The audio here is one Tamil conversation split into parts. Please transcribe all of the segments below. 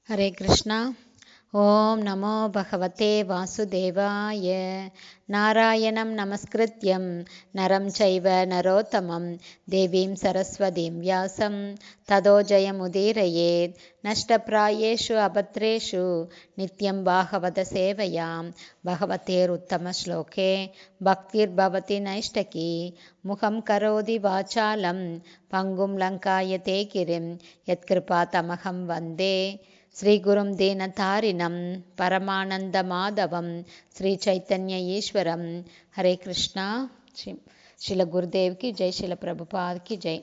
ஹரே கிருஷ்ணா. ஓம் நமோ பகவதே வாசுதேவாய. நாராயணம் நமஸ்கிருத்யம் நரம் சைவ நரோத்தமம் தேவீம் சரஸ்வதீம் வியாசம் ததோ ஜெயமுதீரயேத். நஷ்டப்ராயேஷு அபத்ரேஷு நித்யம் பாகவத சேவையாம் பகவதேர் உத்தம ஸ்லோகே பக்திர் பவதி நைஷ்டகி. முகம் கரோதி வாசாலம் பங்கும் லங்காயதே கிரிம் யத்கிருபா தமகம் வந்தே ஸ்ரீகுரும் தீனதாரிணம் பரமானந்த மாதவம் ஸ்ரீ சைத்தன்ய ஈஸ்வரம். ஹரே கிருஷ்ணா. ஸ்ரீல குருதேவ் கி ஜெய், ஸ்ரீல பிரபுபாத் கி ஜெய்.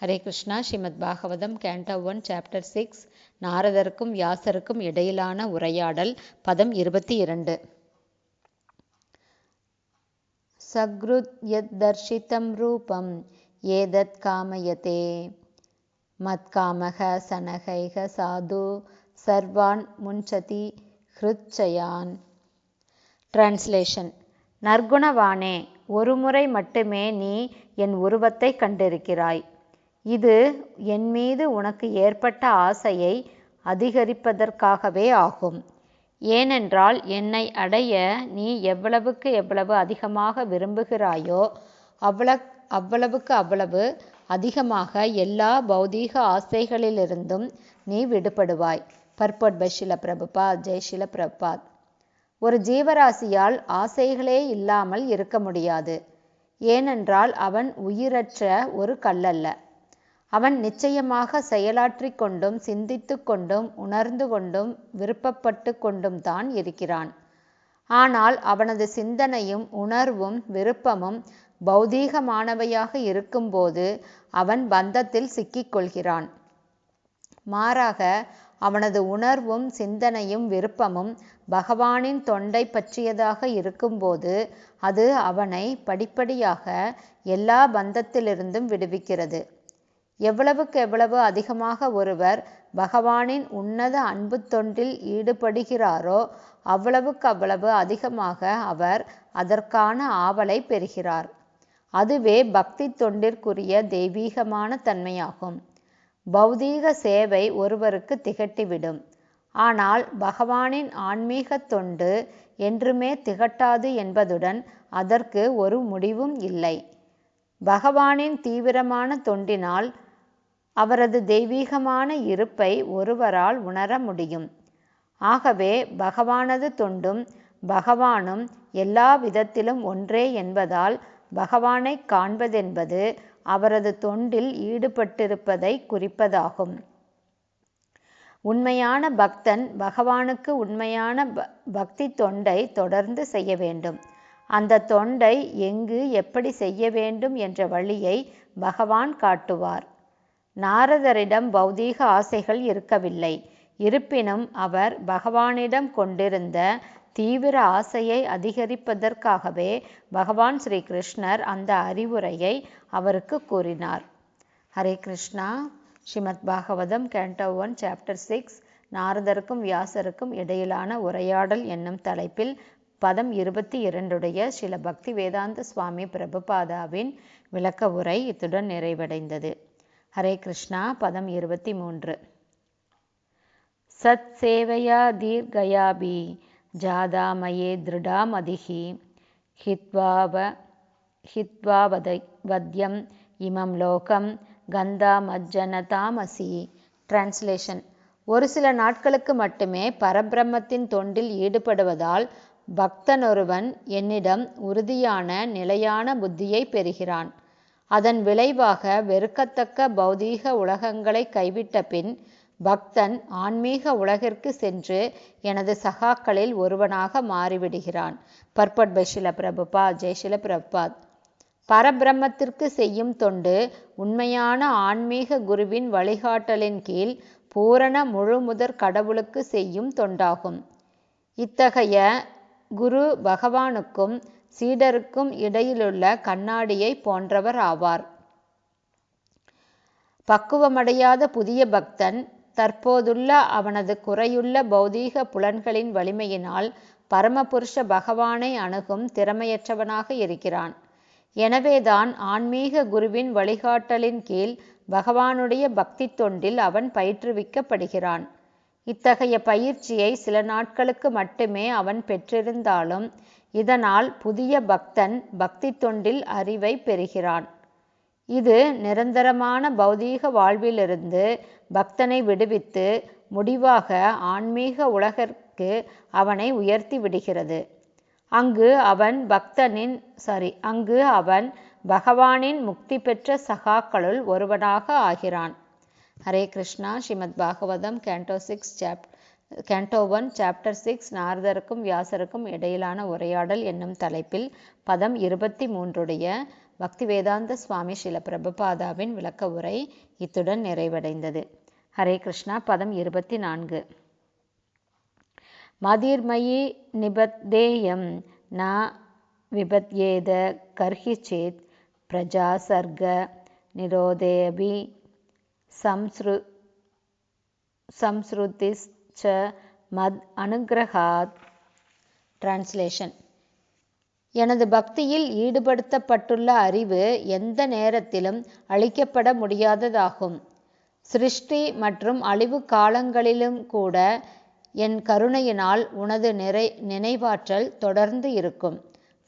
ஹரே கிருஷ்ணா. ஸ்ரீமத் பாகவதம் கேண்டோ 1 சாப்டர் 6 நாரதருக்கும் வியாசருக்கும் இடையிலான உரையாடல். பதம் 22. சக்ருத் யத் தர்ஷிதம் ரூபம் ஏதத் காமயதே மத்காமக சனகைக சாது சர்வான் முன்சதி ஹிருச்சயான். டிரான்ஸ்லேஷன். நற்குணவானே, ஒருமுறை மட்டுமே நீ என் உருவத்தை கண்டிருக்கிறாய். இது என் மீது உனக்கு ஏற்பட்ட ஆசையை அதிகரிப்பதற்காகவே ஆகும். ஏனென்றால் என்னை அடைய நீ எவ்வளவுக்கு எவ்வளவு அதிகமாக விரும்புகிறாயோ அவ்வளவு அதிகமாக எல்லா பௌதீக ஆசைகளிலிருந்தும் நீ விடுபடுவாய். Purport by Srila Prabhupada. ஜெய் ஸ்ரீல பிரபுபாத். ஒரு ஜீவராசியால் ஆசைகளே இல்லாமல் இருக்க முடியாது. ஏனென்றால் அவன் உயிரற்ற ஒரு கல்லல்ல. அவன் நிச்சயமாக செயலாற்றி கொண்டும் சிந்தித்து கொண்டும் உணர்ந்து கொண்டும் விருப்பப்பட்டு கொண்டும் தான் இருக்கிறான். ஆனால் அவனது சிந்தனையும் உணர்வும் விருப்பமும் பௌதீகமானவையாக இருக்கும்போது அவன் பந்தத்தில் சிக்கிக்கொள்கிறான். மாறாக அவனது உணர்வும் சிந்தனையும் விருப்பமும் பகவானின் தொண்டை பற்றியதாக இருக்கும்போது அது அவனை படிப்படியாக எல்லா பந்தத்திலிருந்தும் விடுவிக்கிறது. எவ்வளவுக்கு எவ்வளவு அதிகமாக ஒருவர் பகவானின் உன்னத அன்பு தொண்டில் ஈடுபடுகிறாரோ அவ்வளவுக்கு அவ்வளவு அதிகமாக அவர் அதற்கான ஆவலை பெறுகிறார். அதுவே பக்தி தொண்டிற்குரிய தெய்வீகமான தன்மையாகும். பௌதீக சேவை ஒருவருக்கு திகட்டிவிடும். ஆனால் பகவானின் ஆன்மீக தொண்டு என்றுமே திகட்டாது என்பதுடன் அதற்கு ஒரு முடிவும் இல்லை. பகவானின் தீவிரமான தொண்டினால் அவரது தெய்வீகமான இருப்பை ஒருவரால் உணர முடியும். ஆகவே பகவானது தொண்டும் பகவானும் எல்லா விதத்திலும் ஒன்றே என்பதால் பகவானை காண்பதென்பது அவரது தொண்டில் ஈடுபட்டிருப்பதை குறிப்பதாகும். உண்மையான பக்தன் பகவானுக்கு உண்மையான பக்தி தொண்டை தொடர்ந்து செய்ய வேண்டும். அந்த தொண்டை எங்கு எப்படி செய்ய வேண்டும் என்ற வழியை பகவான் காட்டுவார். நாரதரிடம் பௌதீக ஆசைகள் இருக்கவில்லை. இருப்பினும் அவர் பகவானிடம் கொண்டிருந்த தீவிர ஆசையை அதிகரிப்பதற்காகவே பகவான் ஸ்ரீ கிருஷ்ணர் அந்த அறிவுரையை அவருக்கு கூறினார். ஹரே கிருஷ்ணா. ஸ்ரீமத் பாகவதம் கேண்டோ 1 சாப்டர் 6 நாரதருக்கும் வியாசருக்கும் இடையிலான உரையாடல் என்னும் தலைப்பில் பதம் 22 ஸ்ரீல பக்தி வேதாந்த சுவாமி பிரபுபாதாவின் விளக்க உரை இத்துடன் நிறைவடைந்தது. ஹரே கிருஷ்ணா. பதம் 23. சத் சேவையா தீர்கயாபி ஜாதாமயே திருடாமதிஹி ஹித்வா வத்யம் இமம் லோகம் கந்தா மஜ்ஜன தாமசி. டிரான்ஸ்லேஷன். ஒரு சில நாட்களுக்கு மட்டுமே பரபிரம்மத்தின் தொண்டில் ஈடுபடுவதால் பக்தனொருவன் என்னிடம் உறுதியான நிலையான புத்தியை பெறுகிறான். அதன் விளைவாக வெறுக்கத்தக்க பௌதீக உலகங்களை கைவிட்ட பின் பக்தன் ஆன்மீக உலகிற்கு சென்று எனது சகாக்களில் ஒருவனாக மாறிவிடுகிறான். Purport by Srila Prabhupada. ஜெய் ஸ்ரீல பிரபுபாத். பரபிரம்மத்திற்கு செய்யும் தொண்டு உண்மையான ஆன்மீக குருவின் வழிகாட்டலின் கீழ் பூரண முழுமுதற் கடவுளுக்கு செய்யும் தொண்டாகும். இத்தகைய குரு பகவானுக்கும் சீடருக்கும் இடையிலுள்ள கண்ணாடியை போன்றவர் ஆவார். பக்குவமடையாத புதிய பக்தன் தற்போதுள்ள அவனது குறையுள்ள பௌதீக புலன்களின் வலிமையினால் பரமபுருஷ பகவானை அணுகும் திறமையற்றவனாக இருக்கிறான். எனவேதான் ஆன்மீக குருவின் வழிகாட்டலின் கீழ் பகவானுடைய பக்தி தொண்டில் அவன் பயிற்றுவிக்கப்படுகிறான். இத்தகைய பயிற்சியை சில நாட்களுக்கு மட்டுமே அவன் பெற்றிருந்தாலும் இதனால் புதிய பக்தன் பக்தி தொண்டில் அறிவை பெறுகிறான். இது நிரந்தரமான பௌதீக வாழ்விலிருந்து பக்தனை விடுவித்து முடிவாக ஆன்மீக உலகிற்கு அவனை உயர்த்தி விடுகிறது. அங்கு அவன் பகவானின் முக்தி பெற்ற சகாக்களுள் ஒருவனாக ஆகிறான். ஹரே கிருஷ்ணா. ஸ்ரீமத் பாகவதம் கேண்டோ 1 சாப்டர் 6 நாரதருக்கும் வியாசருக்கும் இடையிலான உரையாடல் என்னும் தலைப்பில் பதம் 23 பக்திவேதாந்த சுவாமி ஸ்ரீல பிரபுபாதாவின் விளக்க உரை இத்துடன் நிறைவடைந்தது. ஹரே கிருஷ்ணா. பதம் 24. மதிர்மயி நிபத்தேயம் ந விபத்யேத கர்ஹி சேத் பிரஜா சர்க நிரோதேபி சம்ஸ்ருதிஸ்ச மத் அனுக்ரகாத். டிரான்ஸ்லேஷன். எனது பக்தியில் ஈடுபடுத்தப்பட்டுள்ள அறிவு எந்த நேரத்திலும் அழிக்கப்பட முடியாததாகும். சிருஷ்டி மற்றும் அழிவு காலங்களிலும் கூட என் கருணையினால் உனது நினைவாற்றல் தொடர்ந்து இருக்கும்.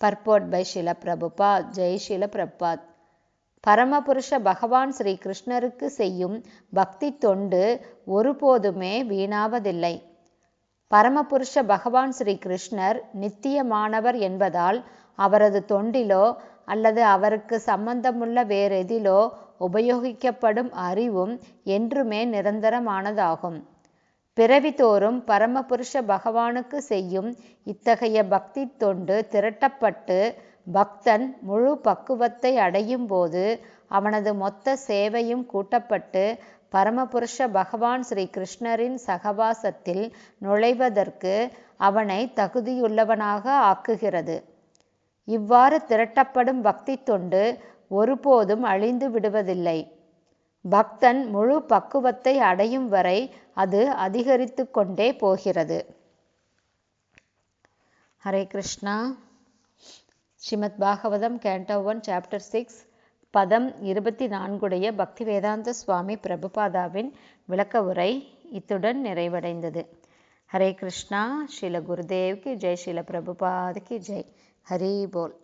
Purport by ஷில Prabhupad. ஜெய் ஷில பிரபுபாத். பரமபுருஷ பகவான் ஸ்ரீ கிருஷ்ணருக்கு செய்யும் பக்தி தொண்டு ஒருபோதுமே வீணாவதில்லை. பரமபுருஷ பகவான் ஸ்ரீ கிருஷ்ணர் நித்தியமானவர் என்பதால் அவரது தொண்டிலோ அல்லது அவருக்கு சம்பந்தமுள்ள வேறெதிலோ உபயோகிக்கப்படும் அறிவும் என்றுமே நிரந்தரமானதாகும். பிறவிதோறும் பரமபுருஷ பகவானுக்கு செய்யும் இத்தகைய பக்தி தொண்டு திரட்டப்பட்டு பக்தன் முழு பக்குவத்தை அடையும் போது அவனது மொத்த சேவையும் கூட்டப்பட்டு பரமபுருஷ பகவான் ஸ்ரீ கிருஷ்ணரின் சகவாசத்தில் நுழைவதற்கு அவனை தகுதியுள்ளவனாக ஆக்குகிறது. இவ்வாறு திரட்டப்படும் பக்தி தொண்டு ஒருபோதும் அழிந்து விடுவதில்லை. பக்தன் முழு பக்குவத்தை அடையும் வரை அது அதிகரித்து கொண்டே போகிறது. ஹரே கிருஷ்ணா. ஸ்ரீமத் பாகவதம் கேண்டோ 1 சாப்டர் 6 பதம் 24 பக்திவேதாந்த சுவாமி பிரபுபாதாவின் விளக்க உரை இத்துடன் நிறைவடைந்தது. ஹரே கிருஷ்ணா. ஸ்ரீல குருதேவ் கி ஜெய். ஸ்ரீல பிரபுபாத் கி ஜெய். ஹரி போல்.